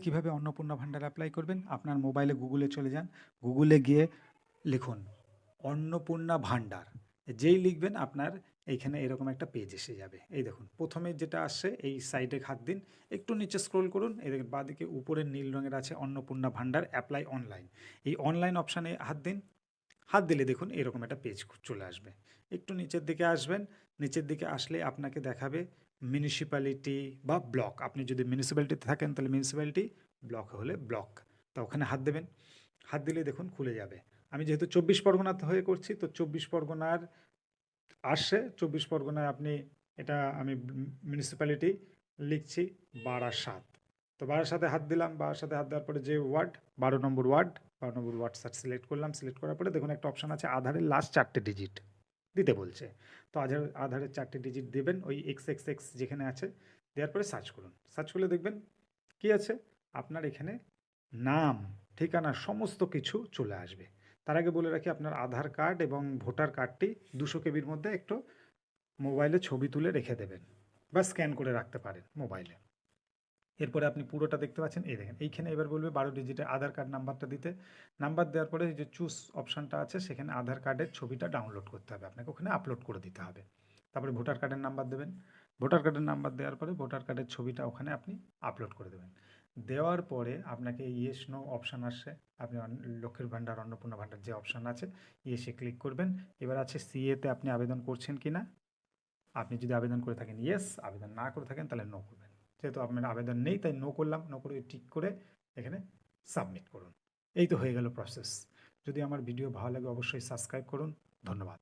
কিভাবে অন্নপূর্ণা ভান্ডার অ্যাপ্লাই করবেন? আপনার মোবাইলে গুগলে চলে যান। গুগলে গিয়ে লিখুন অন্নপূর্ণা ভান্ডার। যেই লিখবেন আপনার এইখানে এরকম একটা পেজ এসে যাবে। এই দেখুন প্রথমে যেটা আসছে এই সাইডে হাত দিন, একটু নিচে স্ক্রোল করুন, এই দেখুন বাঁদিকে উপরে নীল রঙের আছে অন্নপূর্ণা ভান্ডার অ্যাপ্লাই অনলাইন। এই অনলাইন অপশানে হাত দিন। হাত দিলে দেখুন এরকম একটা পেজ চলে আসবে। একটু নিচের দিকে আসবেন, নিচের দিকে আসলে আপনাকে দেখাবে মিউনিসিপ্যালিটি বা ব্লক। আপনি যদি মিউনিসিপ্যালিটিতে থাকেন তাহলে মিউনিসিপ্যালিটি, ব্লক হলে ব্লক। তো ওখানে হাত দেবেন। হাত দিলে দেখুন খুলে যাবে। আমি যেহেতু 24 পরগনাতে হয়ে করছি, তো 24 পরগনার আসছে। 24 পরগনায় আপনি এটা আমি মিউনিসিপ্যালিটি লিখছি বারাসাত। তো বারাসাতে হাত দিলাম, বারাসাতে হাত দেওয়ার পরে যে ওয়ার্ড 12 নম্বর ওয়ার্ড, 12 নম্বর ওয়ার্ড সিলেক্ট করলাম। সিলেক্ট করার পরে দেখুন একটা অপশান আছে আধারের লাস্ট 4টে ডিজিট দিতে বলছে। তো আধারের 4টে ডিজিট দেবেন ওই XXX যেখানে আছে, দেওয়ার পরে সার্চ করুন। সার্চ করলে দেখবেন কি আছে আপনার এখানে নাম, ঠিকানা সমস্ত কিছু চলে আসবে। তার আগে বলে রাখি আপনার আধার কার্ড এবং ভোটার কার্ডটি 200 কেবির মধ্যে একটু মোবাইলে ছবি তুলে রেখে দেবেন বা স্ক্যান করে রাখতে পারেন মোবাইলে। এরপরে আপনি পুরোটা দেখতে পাচ্ছেন, এই দেখেন এইখানে এবার বলবে 12 ডিজিটের আধার কার্ড নাম্বারটা দিতে। নাম্বার দেওয়ার পরে যে চুজ অপশানটা আছে সেখানে আধার কার্ডের ছবিটা ডাউনলোড করতে হবে, আপনাকে ওখানে আপলোড করে দিতে হবে। তারপরে ভোটার কার্ডের নাম্বার দেবেন। ভোটার কার্ডের নাম্বার দেওয়ার পরে ভোটার কার্ডের ছবিটা ওখানে আপনি আপলোড করে দেবেন। দেওয়ার পরে আপনাকে ইয়েস নো অপশান আসছে। আপনি লক্ষ্মীর ভাণ্ডার অন্নপূর্ণা ভাণ্ডার যে অপশান আছে ইয়েসে ক্লিক করবেন। এবার আছে সিএতে আপনি আবেদন করছেন কি না। আপনি যদি আবেদন করে থাকেন ইয়েস, আবেদন না করে থাকেন তাহলে নো করবেন। যেহেতু আপনার আবেদন নেই তাই নো করলাম, নো করে টিক করে এখানে সাবমিট করুন। এই তো হয়ে গেল প্রসেস। যদি আমার ভিডিও ভালো লাগে অবশ্যই সাবস্ক্রাইব করুন। ধন্যবাদ।